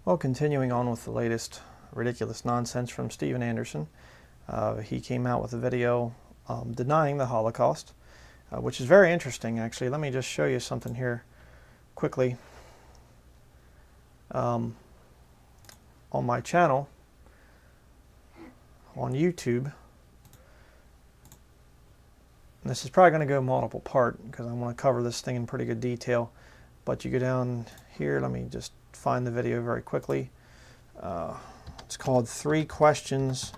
Well, continuing on with the latest ridiculous nonsense from Steven Anderson, he came out with a video denying the Holocaust, which is very interesting, actually. Let me just show you something here quickly. On my channel, on YouTube, and this is probably going to go multiple part because I want to cover this thing in pretty good detail, but you go down here, let me just find the video very quickly. It's called 3 Questions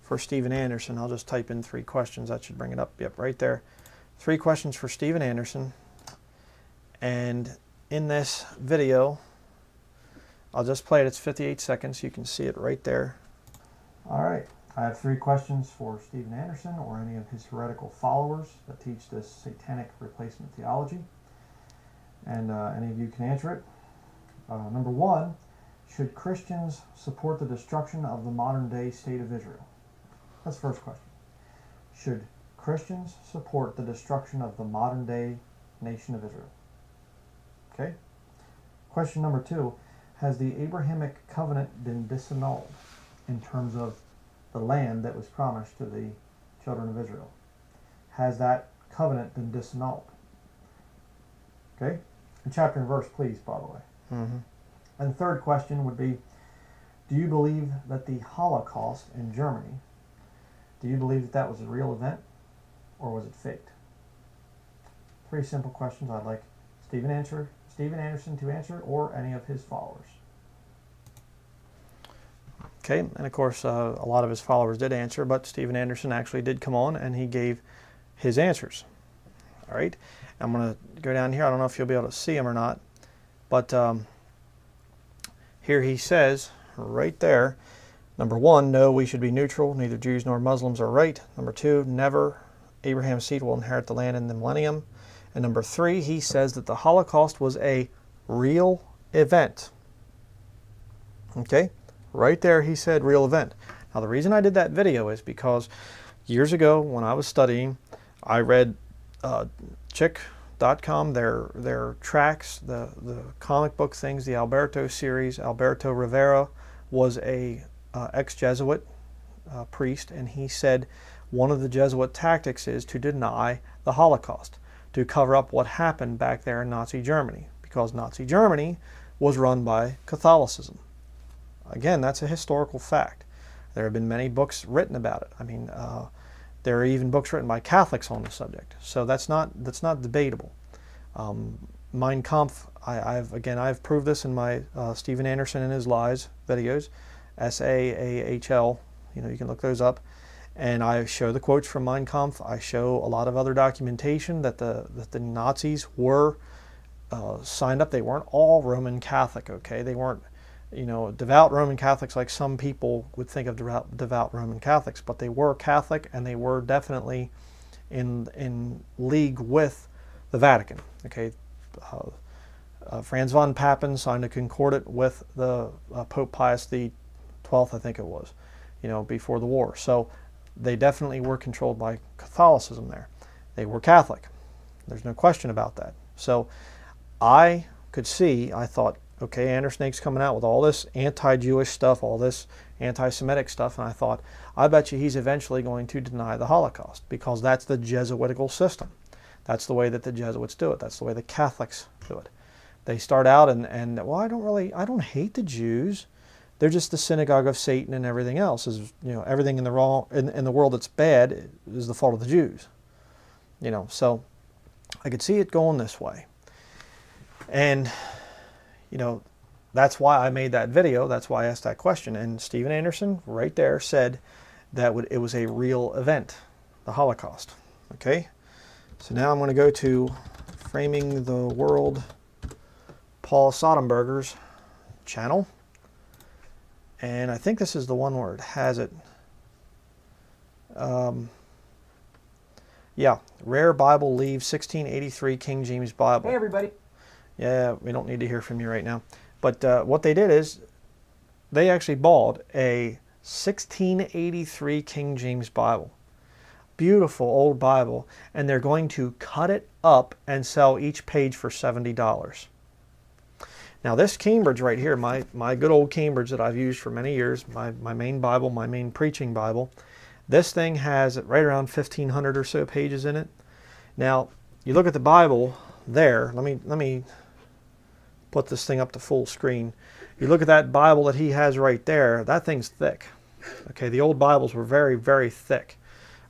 for Steven Anderson. I'll just type in 3 questions. That should bring it up. Yep, right there. 3 questions for Steven Anderson. And in this video, I'll just play it. It's 58 seconds. You can see it right there. All right. I have 3 questions for Steven Anderson or any of his heretical followers that teach this satanic replacement theology. And any of you can answer it. Number 1, should Christians support the destruction of the modern-day state of Israel? That's the first question. Should Christians support the destruction of the modern-day nation of Israel? Okay. Question number 2, has the Abrahamic covenant been disannulled in terms of the land that was promised to the children of Israel? Has that covenant been disannulled? Okay. And chapter and verse, please, by the way. Mm-hmm. And the third question would be, do you believe that the Holocaust in Germany, do you believe that that was a real event or was it faked? 3 simple questions I'd like Steven Anderson to answer or any of his followers. Okay, and of course a lot of his followers did answer, but Steven Anderson actually did come on and he gave his answers. All right, I'm going to go down here. I don't know if you'll be able to see him or not, but here he says right there, number 1, no, we should be neutral. Neither Jews nor Muslims are right. Number 2, never. Abraham's seed will inherit the land in the millennium. And number 3, he says that the Holocaust was a real event. Okay, right there he said real event. Now the reason I did that video is because years ago when I was studying, I read Chick.com, their tracks, the comic book things, the Alberto series. Alberto Rivera was a ex-Jesuit priest, and he said one of the Jesuit tactics is to deny the Holocaust, to cover up what happened back there in Nazi Germany, because Nazi Germany was run by Catholicism. Again, that's a historical fact. There have been many books written about it. I mean, there are even books written by Catholics on the subject. So that's not debatable. Mein Kampf, I've proved this in my Steven Anderson and His Lies videos, SAAHL. You can look those up. And I show the quotes from Mein Kampf. I show a lot of other documentation that the Nazis were signed up. They weren't all Roman Catholic, okay? They weren't, devout Roman Catholics like some people would think of devout Roman Catholics, but they were Catholic, and they were definitely in league with the Vatican, okay? Franz von Papen signed a concordat with the Pope Pius XII, I think it was, before the war. So they definitely were controlled by Catholicism there. They were Catholic. There's no question about that. So I could see, I thought, okay, Anderson's coming out with all this anti-Jewish stuff, all this anti-Semitic stuff, and I thought, I bet you he's eventually going to deny the Holocaust, because that's the Jesuitical system. That's the way that the Jesuits do it. That's the way the Catholics do it. They start out and well, I don't hate the Jews. They're just the synagogue of Satan, and everything else is, everything in the world that's bad is the fault of the Jews. So I could see it going this way. And, that's why I made that video. That's why I asked that question. And Steven Anderson right there said that it was a real event, the Holocaust. Okay? So now I'm going to go to Framing the World, Paul Sodenberger's channel. And I think this is the one where it has it. Yeah, Rare Bible Leave 1683 King James Bible. Hey everybody. Yeah, we don't need to hear from you right now. But what they did is they actually bought a 1683 King James Bible. Beautiful old Bible. And they're going to cut it up and sell each page for $70. Now this Cambridge right here, my good old Cambridge that I've used for many years, my main Bible, my main preaching Bible, this thing has right around 1,500 or so pages in it. Now, you look at the Bible there, let me put this thing up to full screen. You look at that Bible that he has right there, that thing's thick. Okay, the old Bibles were very, very thick.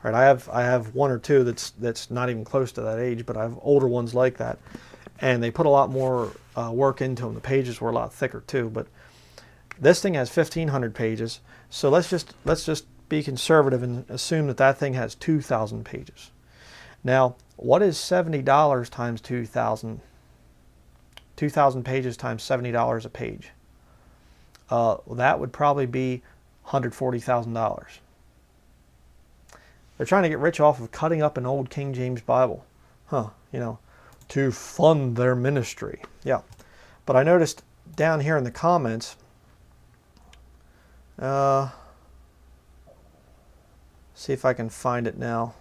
All right, I have one or two that's not even close to that age, but I have older ones like that. And they put a lot more work into them. The pages were a lot thicker too, but this thing has 1,500 pages. So let's just be conservative and assume that that thing has 2,000 pages. Now, what is $70 times 2,000? 2,000 pages times $70 a page. That would probably be $140,000. They're trying to get rich off of cutting up an old King James Bible. Huh, you know, to fund their ministry. Yeah. But I noticed down here in the comments, see if I can find it now.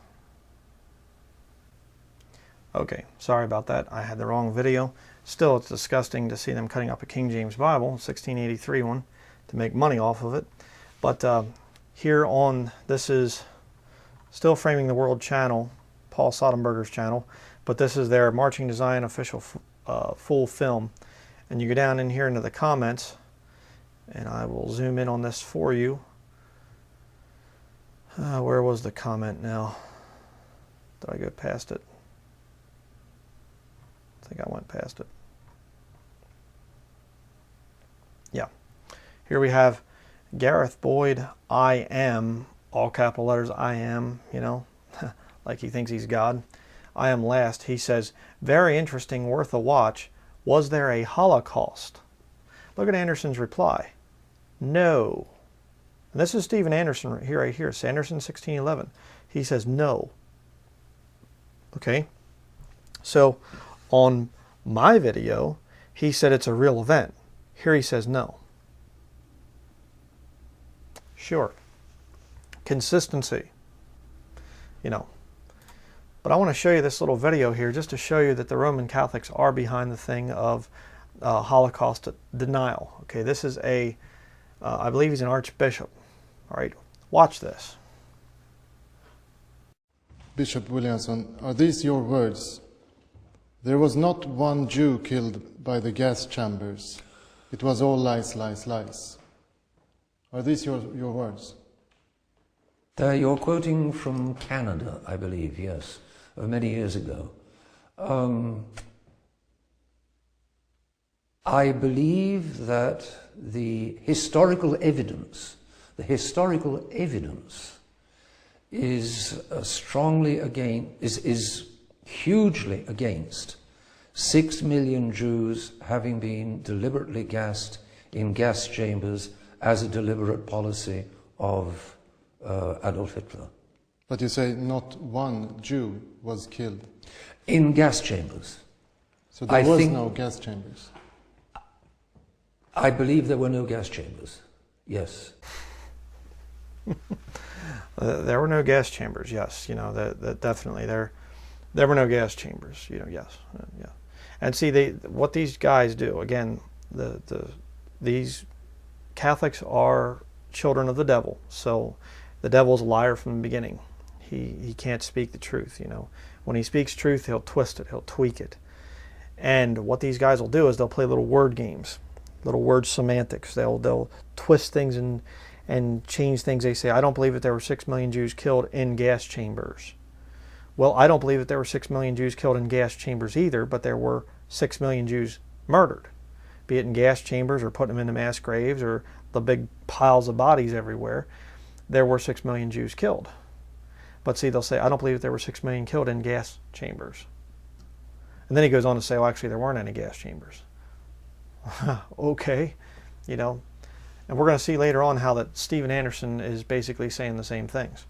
Okay, sorry about that. I had the wrong video. Still, it's disgusting to see them cutting up a King James Bible, 1683 one, to make money off of it. But here on, this is still Framing the World channel, Paul Sodenberger's channel, but this is their Marching to Zion official full film. And you go down in here into the comments, and I will zoom in on this for you. Where was the comment now? Did I go past it? I think I went past it. Yeah. Here we have Gareth Boyd, I am, all capital letters, I am, you know, like he thinks he's God. I am last. He says, very interesting, worth a watch. Was there a Holocaust? Look at Anderson's reply. No. And this is Stephen Anderson right here, Sanderson 1611. He says no. Okay. So on my video, he said it's a real event. Here he says no. Sure. Consistency. You know. But I want to show you this little video here just to show you that the Roman Catholics are behind the thing of Holocaust denial. Okay, this is I believe he's an archbishop. All right, watch this. Bishop Williamson, are these your words? There was not one Jew killed by the gas chambers. It was all lies, lies, lies. Are these your words? You're quoting from Canada, I believe, yes, of many years ago. I believe that the historical evidence is hugely against 6 million Jews having been deliberately gassed in gas chambers as a deliberate policy of Adolf Hitler. But you say not one Jew was killed. In gas chambers. So there was no gas chambers. I believe there were no gas chambers, yes. There were no gas chambers, yes. You know, that definitely there were no gas chambers, you know, yes. Yeah. And see, what these guys do, again, these Catholics are children of the devil. So the devil's a liar from the beginning. He can't speak the truth, you know. When he speaks truth, he'll twist it, he'll tweak it. And what these guys will do is they'll play little word games, little word semantics. They'll twist things and change things. They say, I don't believe that there were 6 million Jews killed in gas chambers. Well, I don't believe that there were 6 million Jews killed in gas chambers either, but there were 6 million Jews murdered, be it in gas chambers or putting them into mass graves or the big piles of bodies everywhere. There were 6 million Jews killed. But see, they'll say, I don't believe that there were 6 million killed in gas chambers. And then he goes on to say, well, actually, there weren't any gas chambers. Okay, you know. And we're going to see later on how that Stephen Anderson is basically saying the same things.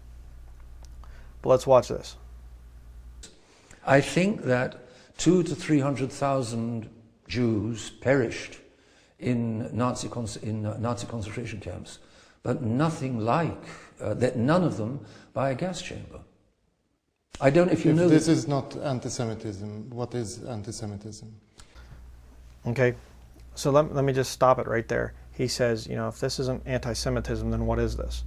But let's watch this. I think that 200,000 to 300,000 Jews perished in Nazi concentration camps, but nothing like that. None of them by a gas chamber. I don't. If you know, this is not anti-Semitism, what is anti-Semitism? Okay, So let me just stop it right there. He says, you know, if this isn't anti-Semitism, then what is this?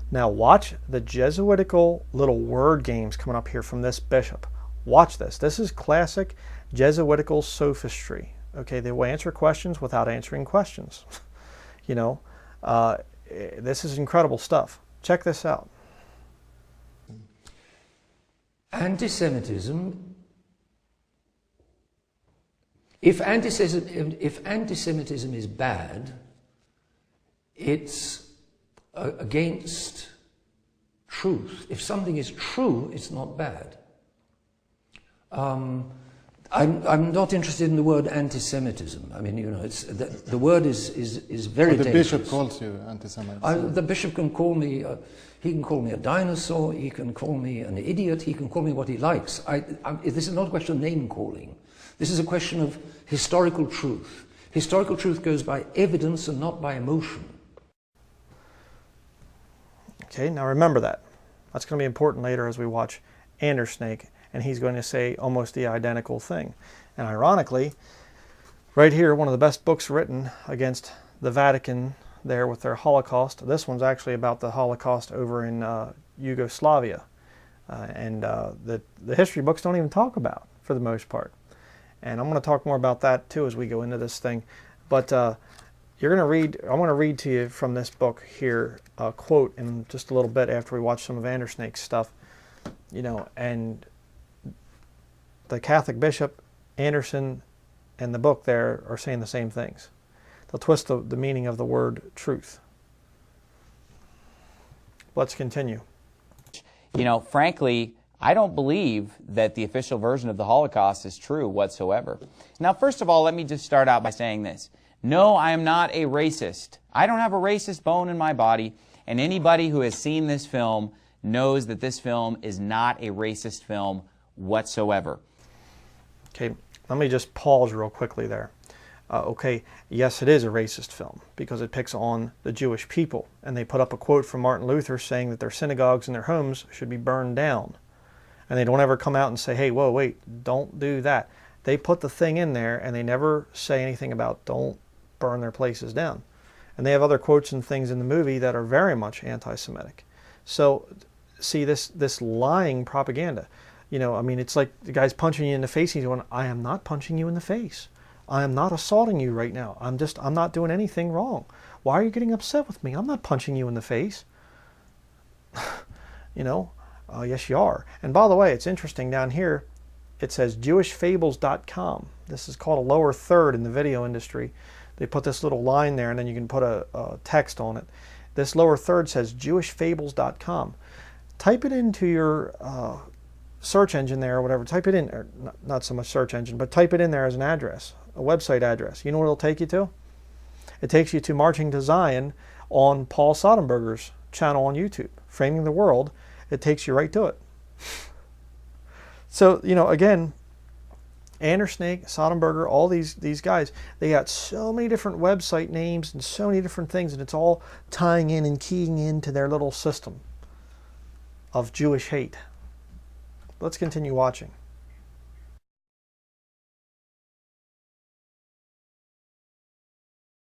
Now watch the Jesuitical little word games coming up here from this bishop. Watch this. This is classic Jesuitical sophistry. Okay, they will answer questions without answering questions. You know, this is incredible stuff. Check this out. Anti-Semitism, if anti-Semitism is bad, it's against truth. If something is true, it's not bad. I'm not interested in the word anti-Semitism. I mean, you know, it's the word is very dangerous. The bishop calls you anti-Semite. The bishop can call me. He can call me a dinosaur. He can call me an idiot. He can call me what he likes. This is not a question of name calling. This is a question of historical truth. Historical truth goes by evidence and not by emotion. Okay, now remember that. That's going to be important later as we watch Andersnake, and he's going to say almost the identical thing. And ironically, right here, one of the best books written against the Vatican there with their Holocaust. This one's actually about the Holocaust over in Yugoslavia. And the history books don't even talk about, for the most part. And I'm going to talk more about that too as we go into this thing. But you're going to read, I want to read to you from this book here a quote in just a little bit after we watch some of Andersnake's stuff. You know, and the Catholic bishop, Anderson, and the book there are saying the same things. They'll twist the meaning of the word truth. Let's continue. You know, frankly, I don't believe that the official version of the Holocaust is true whatsoever. Now, first of all, let me just start out by saying this. No, I am not a racist. I don't have a racist bone in my body, and anybody who has seen this film knows that this film is not a racist film whatsoever. Okay, let me just pause real quickly there. Okay, yes, it is a racist film because it picks on the Jewish people, and they put up a quote from Martin Luther saying that their synagogues and their homes should be burned down. And they don't ever come out and say, hey, whoa, wait, don't do that. They put the thing in there, and they never say anything about don't burn their places down. And they have other quotes and things in the movie that are very much anti-Semitic. So, see, this lying propaganda, you know, I mean, it's like the guy's punching you in the face, and he's going, I am not punching you in the face. I am not assaulting you right now. I'm not doing anything wrong. Why are you getting upset with me? I'm not punching you in the face. You know, yes, you are. And by the way, it's interesting down here, it says jewishfables.com. This is called a lower third in the video industry. They put this little line there, and then you can put a text on it. This lower third says jewishfables.com. Type it into your search engine there or whatever. Type it in, or not so much search engine, but type it in there as an address, a website address. You know what it'll take you to? It takes you to Marching to Zion on Paul Sodenberger's channel on YouTube, Framing the World. It takes you right to it. So, you know, again, Andersnake, Sodenberger, all these guys, they got so many different website names and so many different things, and it's all tying in and keying into their little system of Jewish hate. Let's continue watching.